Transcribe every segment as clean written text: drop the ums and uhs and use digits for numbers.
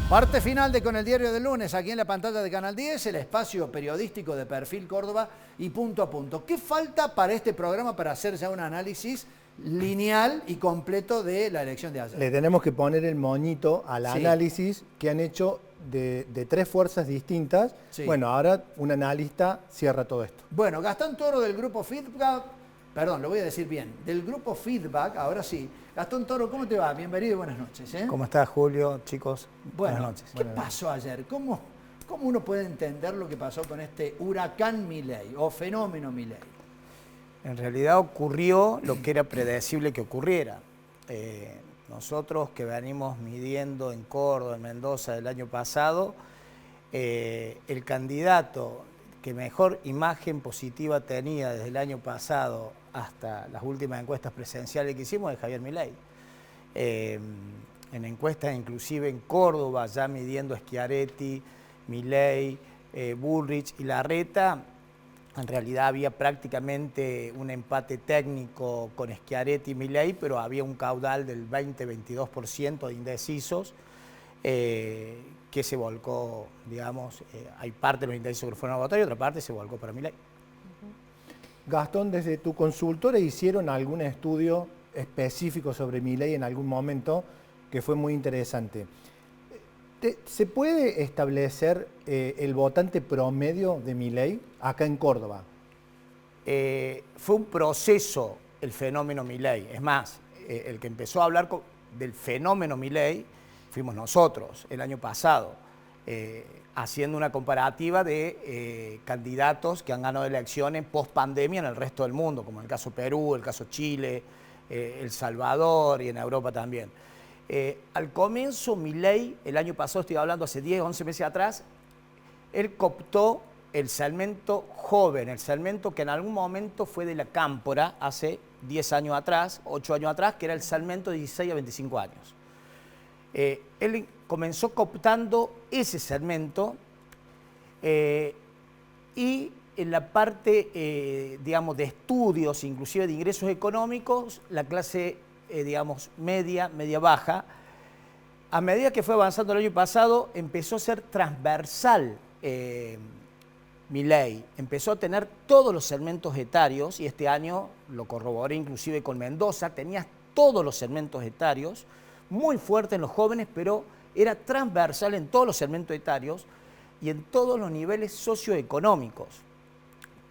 Parte final de Con el Diario del Lunes, aquí en la pantalla de Canal 10, el espacio periodístico de Perfil Córdoba y Punto a Punto. ¿Qué falta para este programa para hacer ya un análisis lineal y completo de la elección de ayer? Le tenemos que poner el moñito al análisis que han hecho de tres fuerzas distintas. Sí. Bueno, ahora un analista cierra todo esto. Bueno, Gastón Toro del grupo Feedback, perdón, lo voy a decir bien, del grupo Feedback, ahora sí. Gastón Toro, ¿cómo te va? Bienvenido y buenas noches. ¿Cómo estás, Julio? Chicos, buenas noches. ¿Qué pasó ayer? ¿Cómo uno puede entender lo que pasó con este huracán Milei o fenómeno Milei? En realidad ocurrió lo que era predecible que ocurriera. Nosotros que venimos midiendo en Córdoba, en Mendoza del año pasado, el candidato que mejor imagen positiva tenía desde el año pasado hasta las últimas encuestas presenciales que hicimos es Javier Milei. En encuestas inclusive en Córdoba, ya midiendo Schiaretti, Milei, Bullrich y Larreta, en realidad había prácticamente un empate técnico con Schiaretti y Milei, pero había un caudal del 20-22% de indecisos que se volcó, digamos, hay parte de los indecisos que fueron a votar y otra parte se volcó para Milei. Gastón, desde tu consultora hicieron algún estudio específico sobre Milei en algún momento que fue muy interesante. ¿Se puede establecer el votante promedio de Milei acá en Córdoba? Fue un proceso el fenómeno Milei. Es más, el que empezó a hablar del fenómeno Milei fuimos nosotros el año pasado, haciendo una comparativa de candidatos que han ganado elecciones post pandemia en el resto del mundo, como en el caso Perú, el caso Chile, El Salvador y en Europa también. Al comienzo Milei, el año pasado, estoy hablando hace 10, 11 meses atrás, él cooptó el segmento joven, el segmento que en algún momento fue de la cámpora hace 10 años atrás, 8 años atrás, que era el segmento de 16 a 25 años. Él comenzó cooptando ese segmento y en la parte, digamos, de estudios, inclusive de ingresos económicos, la clase, digamos, media baja. A medida que fue avanzando el año pasado, empezó a ser transversal Milei, empezó a tener todos los segmentos etarios, y este año lo corroboré inclusive con Mendoza, tenía todos los segmentos etarios, muy fuerte en los jóvenes, pero era transversal en todos los segmentos etarios y en todos los niveles socioeconómicos.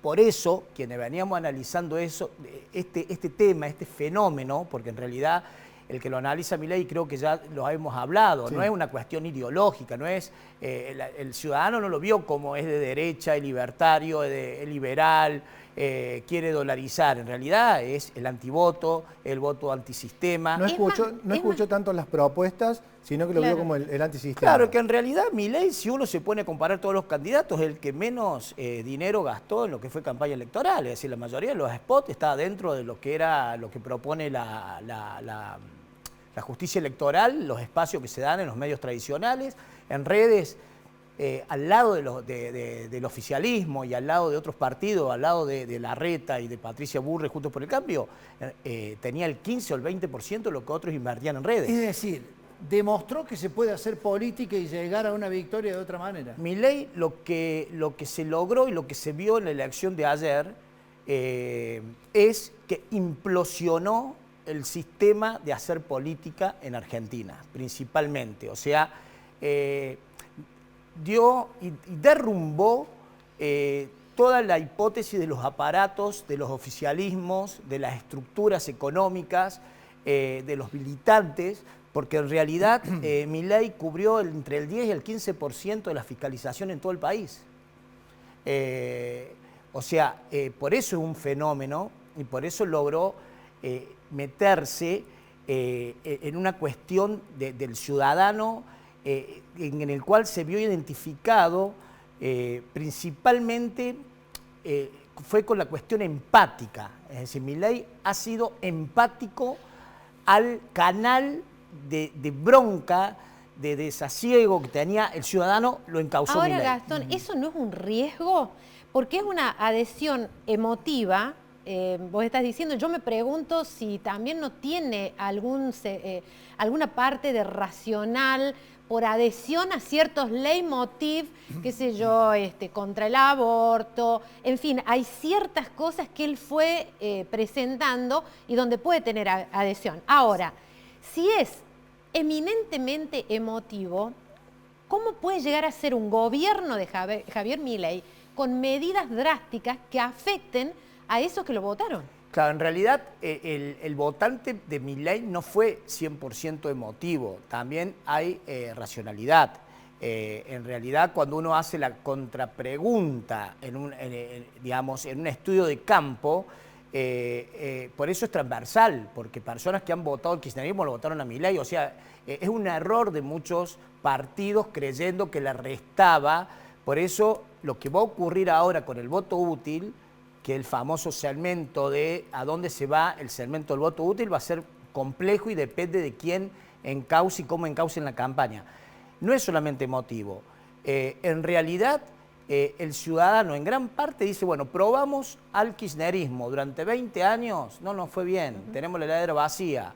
Por eso, quienes veníamos analizando eso, este tema, este fenómeno, porque en realidad el que lo analiza Milei, creo que ya lo hemos hablado, sí. No es una cuestión ideológica, no es el ciudadano no lo vio como es de derecha, es libertario, es liberal, quiere dolarizar. En realidad es el antivoto, el voto antisistema. No escuchó tanto las propuestas, sino que lo vio como el antisistema. Claro, que en realidad Milei, si uno se pone a comparar todos los candidatos, es el que menos dinero gastó en lo que fue campaña electoral. Es decir, la mayoría de los spots está dentro de lo que era lo que propone la justicia electoral, los espacios que se dan en los medios tradicionales, en redes, al lado del oficialismo y al lado de otros partidos, al lado de Larreta y de Patricia Bullrich, Juntos por el Cambio, tenía el 15 o el 20% de lo que otros invertían en redes. Es decir, demostró que se puede hacer política y llegar a una victoria de otra manera. Milei, lo que se logró y lo que se vio en la elección de ayer es que implosionó el sistema de hacer política en Argentina, principalmente. O sea, dio y derrumbó toda la hipótesis de los aparatos, de los oficialismos, de las estructuras económicas, de los militantes, porque en realidad Milei cubrió entre el 10 y el 15% de la fiscalización en todo el país. O sea, por eso es un fenómeno y por eso logró meterse en una cuestión del ciudadano en el cual se vio identificado principalmente fue con la cuestión empática. Es decir, Milei ha sido empático al canal de bronca, de desasiego que tenía el ciudadano, lo encausó Milei. Ahora, Gastón, ¿eso no es un riesgo? Porque es una adhesión emotiva. Vos estás diciendo, yo me pregunto si también no tiene alguna parte de racional, por adhesión a ciertos leitmotiv, qué sé yo, contra el aborto, en fin, hay ciertas cosas que él fue presentando y donde puede tener adhesión. Ahora, si es eminentemente emotivo, ¿cómo puede llegar a ser un gobierno de Javier Milei con medidas drásticas que afecten a esos que lo votaron? Claro, en realidad el votante de Milei no fue 100% emotivo, también hay racionalidad. En realidad, cuando uno hace la contrapregunta digamos, en un estudio de campo, por eso es transversal, porque personas que han votado el kirchnerismo lo votaron a Milei, o sea, es un error de muchos partidos creyendo que la restaba. Por eso lo que va a ocurrir ahora con el voto útil, que el famoso segmento de a dónde se va el segmento del voto útil, va a ser complejo y depende de quién encauce y cómo encauce en la campaña. No es solamente emotivo. En realidad, el ciudadano en gran parte dice, bueno, probamos al kirchnerismo durante 20 años, no nos fue bien, tenemos la heladera vacía.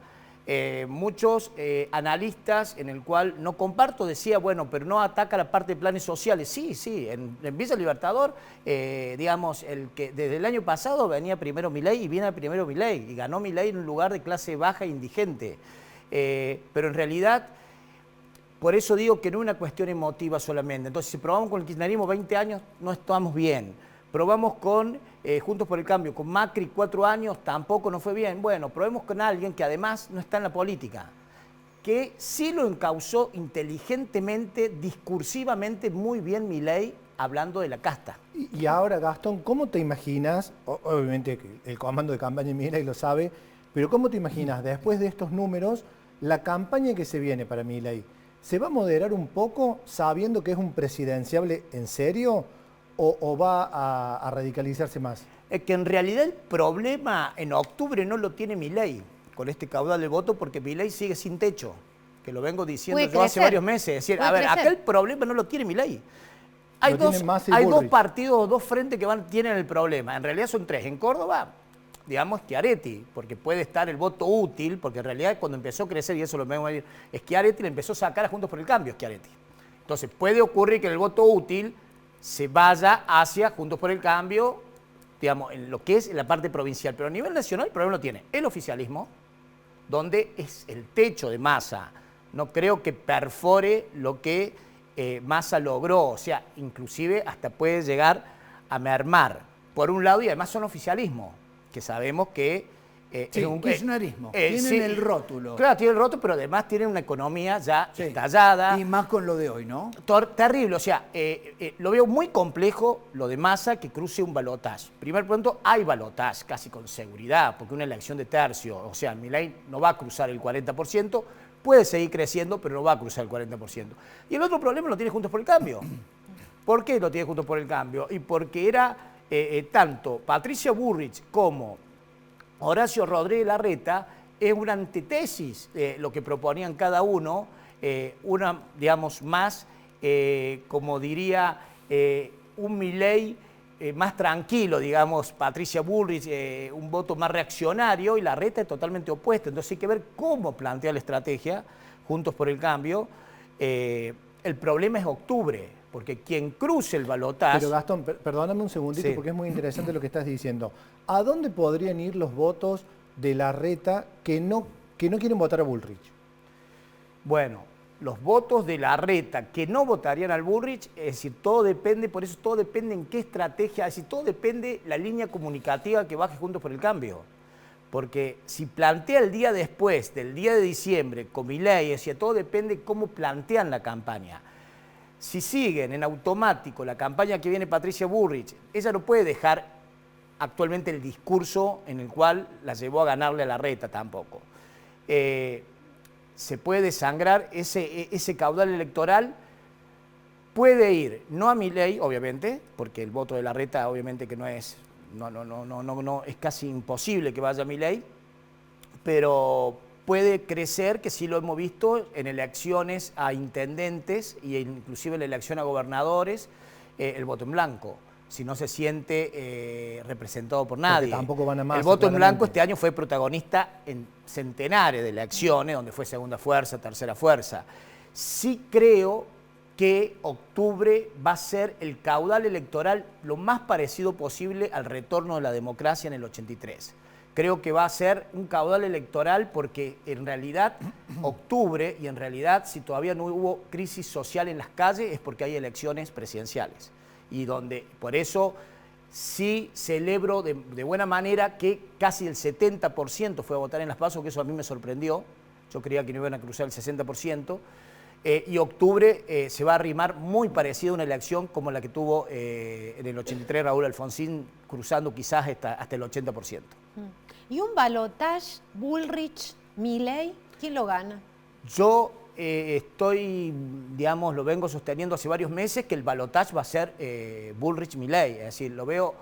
Muchos analistas, en el cual no comparto, decía, bueno, pero no ataca la parte de planes sociales. Sí, sí, en Villa Libertador, digamos, el que desde el año pasado venía primero Milei y viene primero Milei, y ganó Milei en un lugar de clase baja e indigente. Pero en realidad, por eso digo que no es una cuestión emotiva solamente. Entonces, si probamos con el kirchnerismo 20 años, no estamos bien. Probamos con Juntos por el Cambio, con Macri 4 años, tampoco nos fue bien. Bueno, probemos con alguien que además no está en la política, que sí lo encauzó inteligentemente, discursivamente muy bien Milei, hablando de la casta. Y ahora, Gastón, ¿cómo te imaginas, obviamente el comando de campaña de Milei lo sabe, pero ¿cómo te imaginas después de estos números la campaña que se viene para Milei? ¿Se va a moderar un poco sabiendo que es un presidenciable en serio? ¿O va a radicalizarse más? Es que en realidad el problema en octubre no lo tiene Milei con este caudal de voto, porque Milei sigue sin techo, que lo vengo diciendo yo hace varios meses. Es decir, a ver, acá el problema no lo tiene Milei. Hay dos partidos, dos frentes que tienen el problema. En realidad son tres. En Córdoba, digamos, Schiaretti, porque puede estar el voto útil, porque en realidad cuando empezó a crecer, y eso lo vemos ahí, Schiaretti le empezó a sacar a Juntos por el Cambio, Schiaretti. Entonces puede ocurrir que el voto útil se vaya hacia Juntos por el Cambio, digamos, en lo que es la parte provincial. Pero a nivel nacional el problema lo tiene el oficialismo, donde es el techo de Massa. No creo que perfore lo que Massa logró, o sea, inclusive hasta puede llegar a mermar, por un lado, y además son oficialismo, que sabemos que sí, un kirchnerismo. Tienen sí, el rótulo. Claro, tienen el rótulo, pero además tienen una economía ya estallada. Y más con lo de hoy, ¿no? Terrible, o sea, lo veo muy complejo lo de Massa que cruce un balotaje. Primer punto, hay balotaje casi con seguridad, porque una elección de tercio, o sea, Milei no va a cruzar el 40%, puede seguir creciendo, pero no va a cruzar el 40%. Y el otro problema lo tiene Juntos por el Cambio. ¿Por qué lo tiene Juntos por el Cambio? Y porque era tanto Patricia Bullrich como Horacio Rodríguez Larreta, es una antítesis lo que proponían cada uno, una, digamos, más, como diría, un Milei más tranquilo, digamos, Patricia Bullrich, un voto más reaccionario, y Larreta es totalmente opuesto. Entonces hay que ver cómo plantea la estrategia Juntos por el Cambio. El problema es octubre, porque quien cruce el balotaje... Pero Gastón, perdóname un segundito, sí, porque es muy interesante lo que estás diciendo. ¿A dónde podrían ir los votos de Larreta que no quieren votar a Bullrich? Bueno, los votos de Larreta que no votarían al Bullrich, es decir, todo depende, por eso todo depende en qué estrategia, es decir, todo depende la línea comunicativa que baje Juntos por el Cambio. Porque si plantea el día después del día de diciembre con Milei, es decir, todo depende cómo plantean la campaña. Si siguen en automático la campaña que viene Patricia Bullrich, ella no puede dejar actualmente el discurso en el cual la llevó a ganarle a Larreta tampoco. Se puede desangrar ese caudal electoral, puede ir no a Milei, obviamente, porque el voto de Larreta obviamente que no es casi imposible que vaya a Milei, pero puede crecer, que sí lo hemos visto en elecciones a intendentes e inclusive en la elección a gobernadores, el voto en blanco, si no se siente representado por nadie. Porque tampoco van a Massa, el voto claramente. en blanco este año fue protagonista en centenares de elecciones, donde fue segunda fuerza, tercera fuerza. Sí creo que octubre va a ser el caudal electoral lo más parecido posible al retorno de la democracia en el 83. Creo que va a ser un caudal electoral porque en realidad octubre, y en realidad si todavía no hubo crisis social en las calles, es porque hay elecciones presidenciales. Y donde, por eso sí celebro de buena manera que casi el 70% fue a votar en las PASO, que eso a mí me sorprendió. Yo creía que no iban a cruzar el 60%. Y octubre se va a arrimar muy parecido a una elección como la que tuvo en el 83 Raúl Alfonsín, cruzando quizás hasta el 80%. ¿Y un balotaje Bullrich-Milei? ¿Quién lo gana? Yo estoy, digamos, lo vengo sosteniendo hace varios meses que el balotaje va a ser Bullrich-Milei. Es decir, lo veo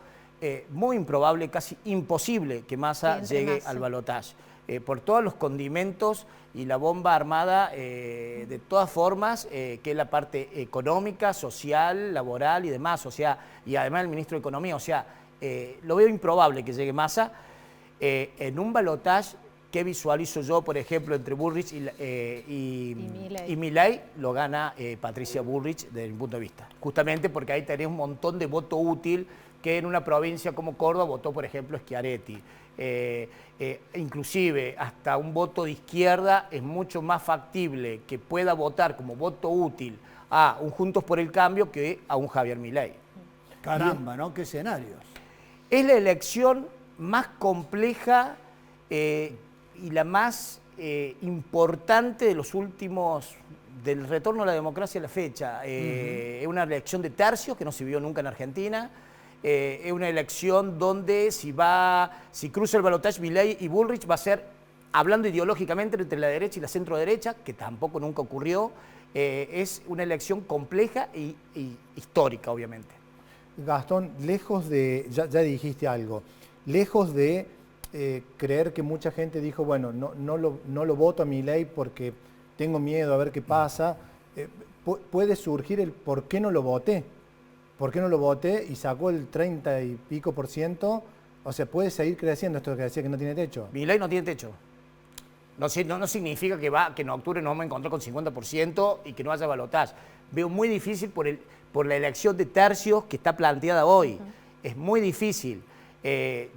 muy improbable, casi imposible que Massa llegue al balotaje. Por todos los condimentos y la bomba armada, de todas formas, que es la parte económica, social, laboral y demás, o sea, y además el ministro de Economía, o sea, lo veo improbable que llegue Massa. En un balotaje que visualizo yo, por ejemplo, entre Bullrich y Milei, lo gana Patricia Bullrich desde mi punto de vista. Justamente porque ahí tenés un montón de voto útil que en una provincia como Córdoba votó, por ejemplo, Schiaretti. Inclusive hasta un voto de izquierda es mucho más factible que pueda votar como voto útil a un Juntos por el Cambio que a un Javier Milei. Caramba, ¿no? ¿Qué escenarios? Es la elección más compleja y la más importante de los últimos, del retorno a la democracia a la fecha. Es una elección de tercios que no se vio nunca en Argentina. Es una elección donde si cruza el balotaje Milei y Bullrich va a ser, hablando ideológicamente, entre la derecha y la centro derecha, que tampoco nunca ocurrió. Es una elección compleja y histórica, obviamente. Gastón, lejos de, ya dijiste algo, lejos de creer que mucha gente dijo, bueno, no lo voto a Milei porque tengo miedo a ver qué pasa, puede surgir el por qué no lo voté. ¿Por qué no lo voté y sacó el 30 y pico %? O sea, puede seguir creciendo esto que decía que no tiene techo. Milei no tiene techo. No significa que en octubre nos vamos a encontrar con 50% y que no haya balotaje. Veo muy difícil por la elección de tercios que está planteada hoy. Es muy difícil.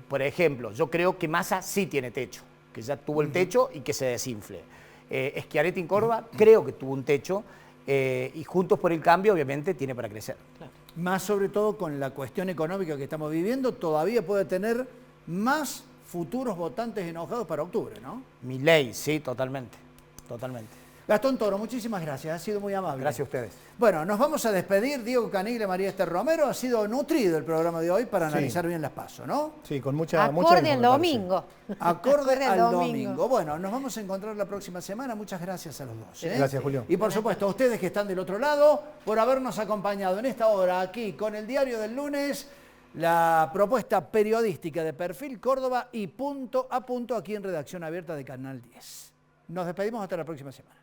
Por ejemplo, yo creo que Massa sí tiene techo, que ya tuvo el techo y que se desinfle. Schiaretti en Córdoba creo que tuvo un techo y Juntos por el Cambio obviamente tiene para crecer. Claro. Más sobre todo con la cuestión económica que estamos viviendo, todavía puede tener más futuros votantes enojados para octubre, ¿no? Milei, sí, totalmente, totalmente. Gastón Toro, muchísimas gracias, ha sido muy amable. Gracias a ustedes. Bueno, nos vamos a despedir. Diego Caniglia, María Esther Romero. Ha sido nutrido el programa de hoy para analizar bien las PASO, ¿no? Sí, con mucha Acorde al domingo. Acorde al domingo. Bueno, nos vamos a encontrar la próxima semana. Muchas gracias a los dos. Gracias, Julio. Y por supuesto a ustedes que están del otro lado por habernos acompañado en esta hora aquí con el Diario del Lunes, la propuesta periodística de Perfil Córdoba y Punto a Punto aquí en Redacción Abierta de Canal 10. Nos despedimos hasta la próxima semana.